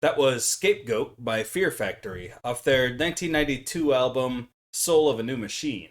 That was Scapegoat by Fear Factory off their 1992 album Soul of a New Machine.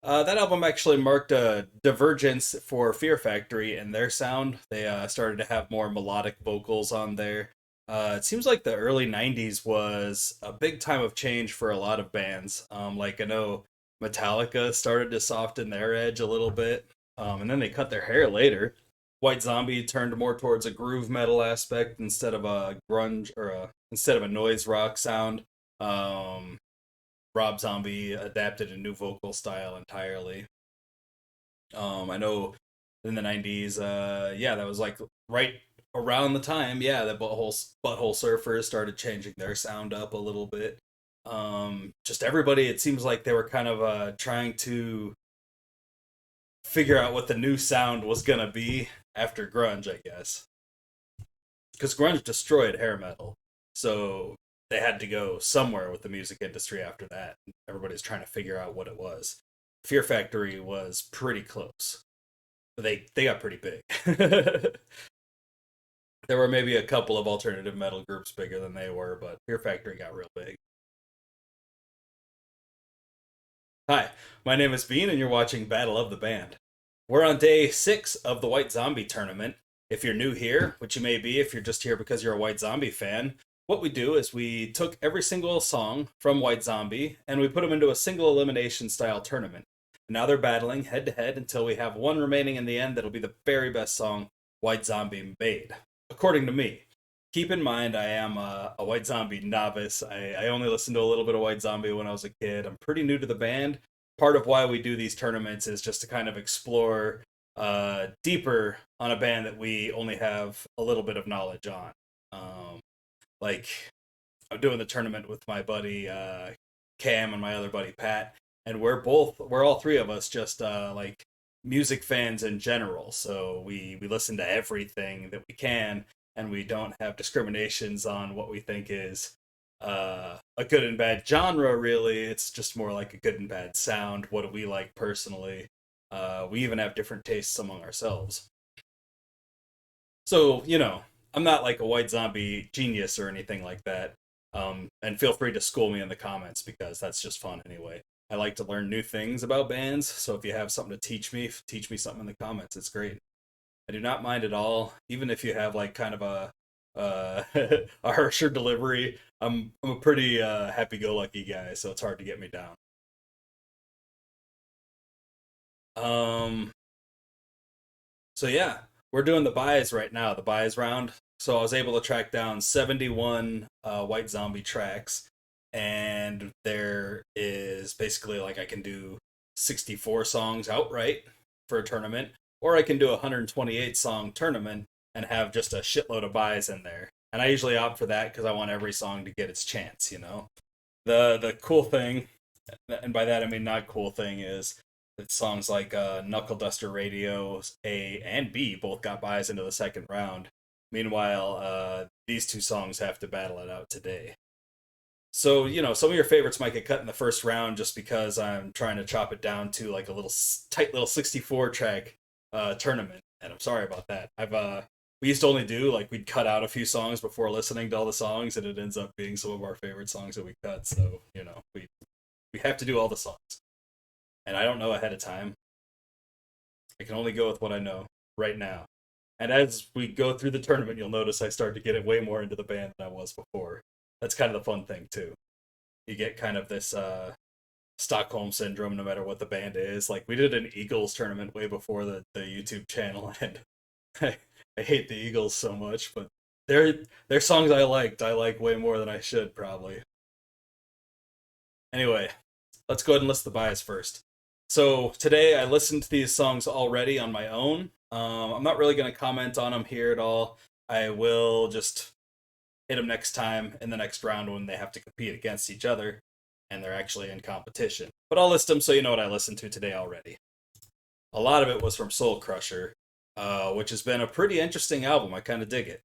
That album actually marked a divergence for Fear Factory in their sound. They started to have more melodic vocals on there. It seems like the early 90s was a big time of change for a lot of bands. Like, I know Metallica started to soften their edge a little bit, and then they cut their hair later. White Zombie turned more towards a groove metal aspect instead of a grunge or instead of a noise rock sound. Um, Rob Zombie adapted a new vocal style entirely. I know in the '90s, yeah, that was like right around the time, yeah, that Butthole Surfers started changing their sound up a little bit. Just everybody, it seems like they were kind of trying to figure out what the new sound was gonna be after grunge, I guess, because grunge destroyed hair metal, so they had to go somewhere with the music industry after that. Everybody's trying to figure out what it was. Fear Factory was pretty close. They got pretty big. There were maybe a couple of alternative metal groups bigger than they were, but Fear Factory got real big. Hi, my name is Bean, and you're watching Battle of the Band. We're on day 6 of the White Zombie tournament. If you're new here, which you may be if you're just here because you're a White Zombie fan, what we do is we took every single song from White Zombie and we put them into a single elimination style tournament. Now they're battling head to head until we have one remaining in the end that'll be the very best song White Zombie made, according to me. Keep in mind, I am a White Zombie novice. I only listened to a little bit of White Zombie when I was a kid. I'm pretty new to the band. Part of why we do these tournaments is just to kind of explore deeper on a band that we only have a little bit of knowledge on. Um, like, I'm doing the tournament with my buddy Cam and my other buddy Pat, and we're all three of us just like music fans in general. So we listen to everything that we can, and we don't have discriminations on what we think is a good and bad genre. Really, it's just more like a good and bad sound. What do we like personally? We even have different tastes among ourselves. So, I'm not like a White Zombie genius or anything like that. And feel free to school me in the comments because that's just fun anyway. I like to learn new things about bands, so if you have something to teach me something in the comments. It's great. I do not mind at all, even if you have like kind of a harsher delivery. I'm a pretty happy-go-lucky guy, so it's hard to get me down. Um, So yeah, we're doing the buys right now, the buys round. So I was able to track down 71 White Zombie tracks, and there is basically like I can do 64 songs outright for a tournament, or I can do a 128 song tournament and have just a shitload of buys in there. And I usually opt for that because I want every song to get its chance. The cool thing, and by that I mean not cool thing, is that songs like Knuckle Duster Radio A and B both got buys into the second round. Meanwhile, these two songs have to battle it out today. So, some of your favorites might get cut in the first round just because I'm trying to chop it down to like a little tight little 64 track tournament. And I'm sorry about that. We used to only do like we'd cut out a few songs before listening to all the songs, and it ends up being some of our favorite songs that we cut. So, we have to do all the songs. And I don't know ahead of time. I can only go with what I know right now. And as we go through the tournament, you'll notice I start to get it way more into the band than I was before. That's kind of the fun thing too. You get kind of this Stockholm syndrome no matter what the band is. Like we did an Eagles tournament way before the YouTube channel, and I hate the Eagles so much, but their songs I like way more than I should probably. Anyway, let's go ahead and list the bias first. So today I listened to these songs already on my own. I'm not really going to comment on them here at all. I will just hit them next time in the next round when they have to compete against each other and they're actually in competition. But I'll list them so you know what I listened to today already. A lot of it was from Soul Crusher, which has been a pretty interesting album. I kind of dig it.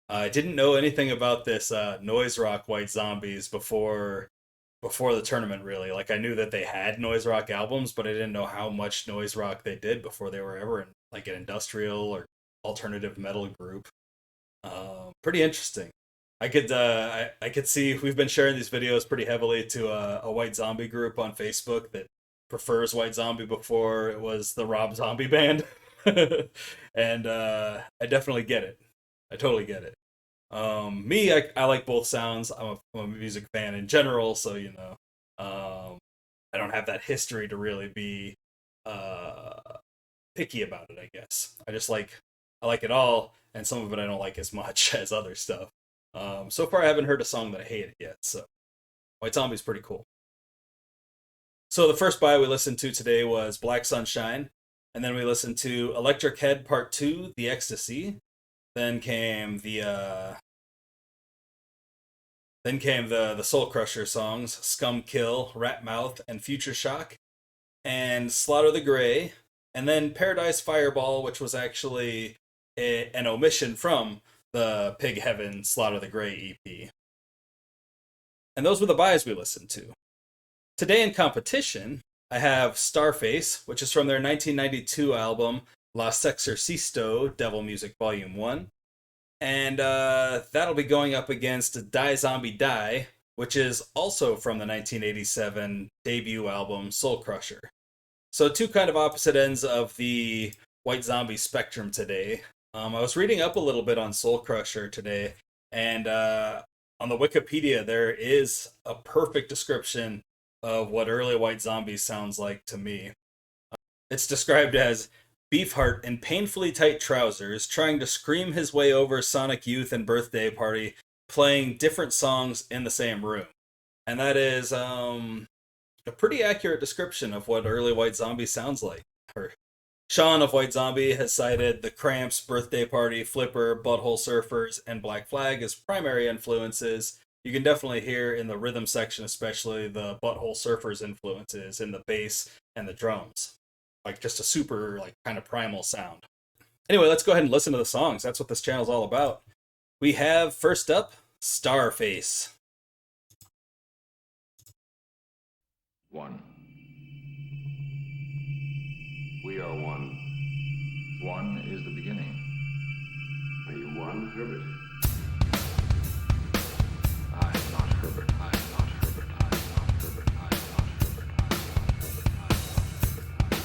I didn't know anything about this noise rock White Zombies before the tournament really. Like I knew that they had noise rock albums, but I didn't know how much noise rock they did before they were ever in like an industrial or alternative metal group. Pretty interesting. I could see we've been sharing these videos pretty heavily to a white zombie group on Facebook that prefers white zombie before it was the Rob Zombie band, and I definitely get it. I totally get it. I like both sounds. I'm a music fan in general, so I don't have that history to really be uh, picky about it. I guess I like it all, and some of it I don't like as much as other stuff. So far, I haven't heard a song that I hated yet. So White Zombie's pretty cool. So the first buy we listened to today was Black Sunshine, and then we listened to Electric Head Part Two, The Ecstasy. Then came the Soul Crusher songs, Scum Kill, Rat Mouth, and Future Shock, and Slaughter the Gray, and then Paradise Fireball, which was actually an omission from the Pig Heaven Slaughter the Gray EP. And those were the buys we listened to. Today in competition, I have Starface, which is from their 1992 album La Sexorcisto Devil Music Volume 1. And that'll be going up against Die Zombie Die, which is also from the 1987 debut album Soul Crusher. So two kind of opposite ends of the White Zombie spectrum today. I was reading up a little bit on Soul Crusher today, and on the Wikipedia there is a perfect description of what early White Zombie sounds like to me. It's described as Beefheart in painfully tight trousers, trying to scream his way over Sonic Youth and Birthday Party, playing different songs in the same room. And that is a pretty accurate description of what early White Zombie sounds like. Sean of White Zombie has cited The Cramps, Birthday Party, Flipper, Butthole Surfers, and Black Flag as primary influences. You can definitely hear in the rhythm section, especially the Butthole Surfers influences in the bass and the drums. Like just a super kind of primal sound. Anyway, let's go ahead and listen to the songs. That's what this channel's all about. We have first up Starface. One. We are one. One is the beginning. Are you one, Herbert? I am not Herbert. I am not Herbert. I am not Herbert. I am not Herbert. I am not Herbert. I am not Herbert. I am not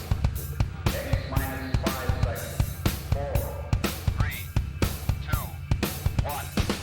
Herbert. X minus 5 seconds. 4, 3, 2, 1, 0.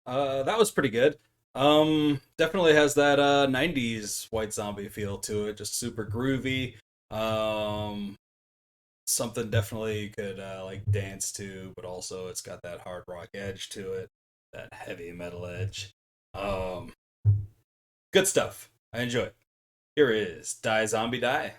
That was pretty good. Definitely has that 90s White Zombie feel to it, just super groovy. Um, Something definitely you could like dance to, but also it's got that hard rock edge to it, that heavy metal edge. Um, Good stuff. I enjoy it. Here is Die Zombie Die.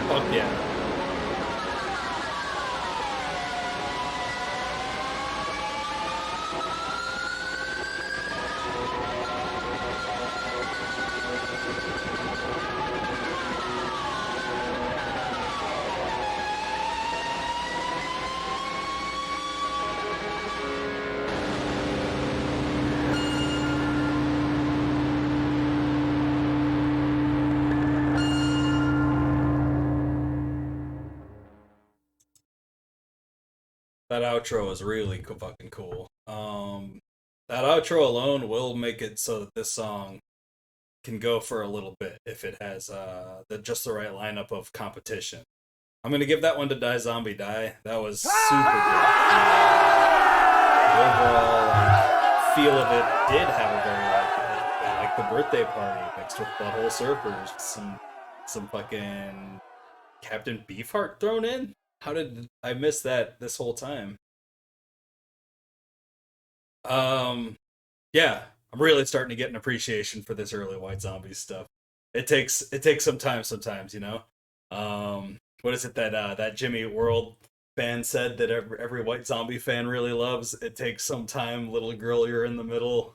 Fuck yeah. That outro is really fucking cool. That outro alone will make it so that this song can go for a little bit if it has just the right lineup of competition. I'm gonna give that one to Die Zombie Die. That was super good. The overall feel of it did have a very like the birthday party mixed with Butthole Surfers, some fucking Captain Beefheart thrown in. How did I miss that this whole time? Yeah, I'm really starting to get an appreciation for this early White Zombies stuff. It takes some time sometimes, you know. What is it that that Jimmy Eat World fan said that every White Zombie fan really loves? It takes some time, little girl. You're in the middle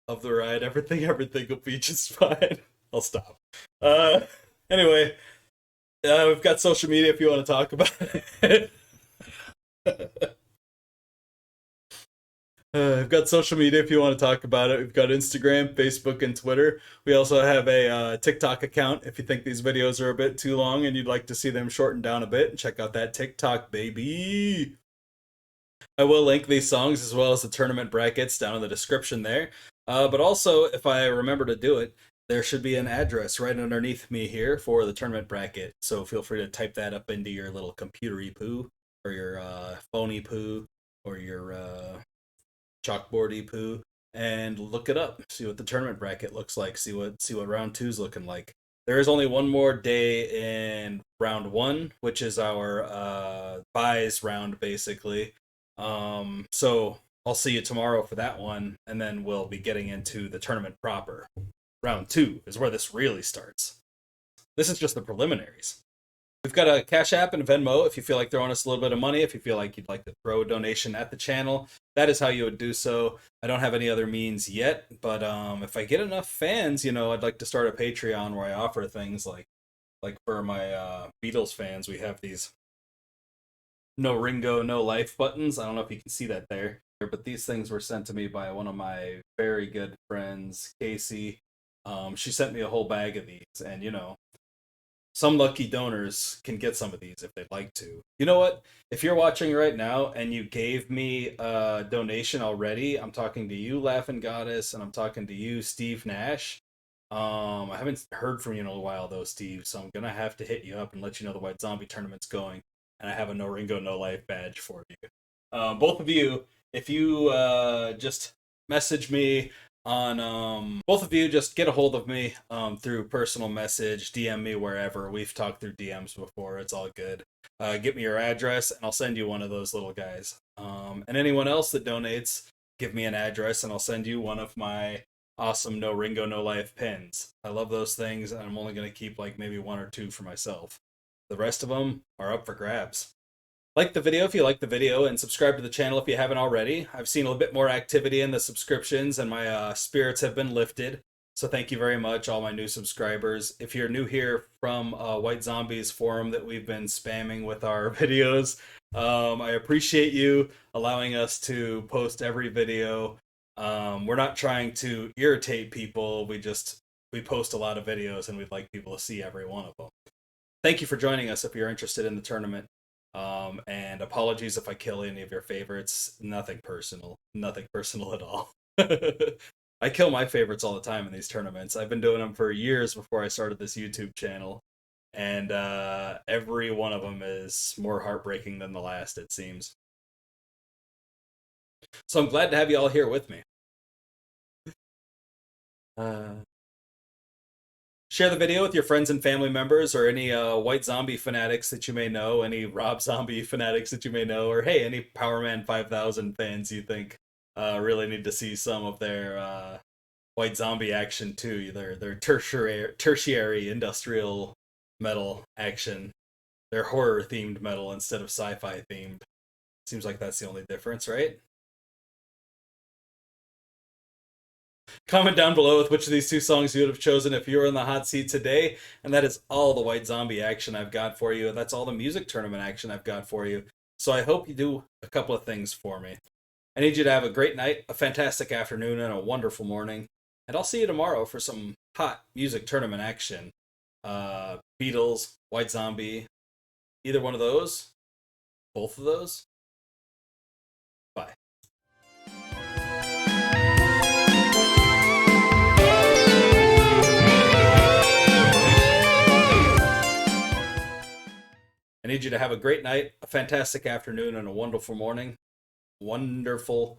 of the ride. Everything will be just fine. I'll stop. Uh, anyway, we've got social media if you want to talk about it. I've got social media if you want to talk about it. We've got Instagram, Facebook, and Twitter. We also have a TikTok account if you think these videos are a bit too long and you'd like to see them shortened down a bit. Check out that TikTok, baby. I will link these songs as well as the tournament brackets down in the description there. But also, if I remember to do it, there should be an address right underneath me here for the tournament bracket. So feel free to type that up into your little computery poo or your phony poo or your chalkboardy poo and look it up. See what the tournament bracket looks like. See what round two's looking like. There is only one more day in round one, which is our buys round basically. So I'll see you tomorrow for that one, and then we'll be getting into the tournament proper. Round two is where this really starts. This is just the preliminaries. We've got a Cash App and Venmo if you feel like throwing us a little bit of money, if you feel like you'd like to throw a donation at the channel. That is how you would do so. I don't have any other means yet, but if I get enough fans, you know, I'd like to start a Patreon where I offer things like for my Beatles fans, we have these no Ringo, no life buttons. I don't know if you can see that there, but these things were sent to me by one of my very good friends, Casey. She sent me a whole bag of these, and you know, some lucky donors can get some of these if they'd like to. You know what? If you're watching right now and you gave me a donation already, I'm talking to you, Laughing Goddess, and I'm talking to you, Steve Nash. I haven't heard from you in a while though, Steve, so I'm gonna have to hit you up and let you know the White Zombie tournament's going, and I have a No Ringo No Life badge for you. Both of you, if you just message me on both of you just get a hold of me through personal message, DM me wherever. We've talked through DMs before, it's all good. Get me your address and I'll send you one of those little guys. And anyone else that donates, give me an address and I'll send you one of my awesome No Ringo No Life pins. I love those things, and I'm only going to keep like maybe one or two for myself. The rest of them are up for grabs. Like the video if you like the video, and subscribe to the channel if you haven't already. I've seen a little bit more activity in the subscriptions, and my spirits have been lifted. So thank you very much, all my new subscribers. If you're new here from White Zombies forum that we've been spamming with our videos, I appreciate you allowing us to post every video. We're not trying to irritate people. We post a lot of videos, and we'd like people to see every one of them. Thank you for joining us if you're interested in the tournament. And apologies if I kill any of your favorites. Nothing personal. Nothing personal at all. I kill my favorites all the time in these tournaments. I've been doing them for years before I started this YouTube channel. And every one of them is more heartbreaking than the last, it seems. So I'm glad to have you all here with me. Share the video with your friends and family members, or any White Zombie fanatics that you may know, any Rob Zombie fanatics that you may know, or hey, any Powerman 5000 fans you think really need to see some of their White Zombie action too. Their tertiary industrial metal action. Their horror themed metal instead of sci-fi themed. Seems like that's the only difference, right? Comment down below with which of these two songs you would have chosen if you were in the hot seat today. And that is all the White Zombie action I've got for you. That's all the music tournament action I've got for you. So I hope you do a couple of things for me. I need you to have a great night, a fantastic afternoon, and a wonderful morning. And I'll see you tomorrow for some hot music tournament action. Beatles, White Zombie, either one of those, both of those. Bye. I need you to have a great night, a fantastic afternoon, and a wonderful morning. Wonderful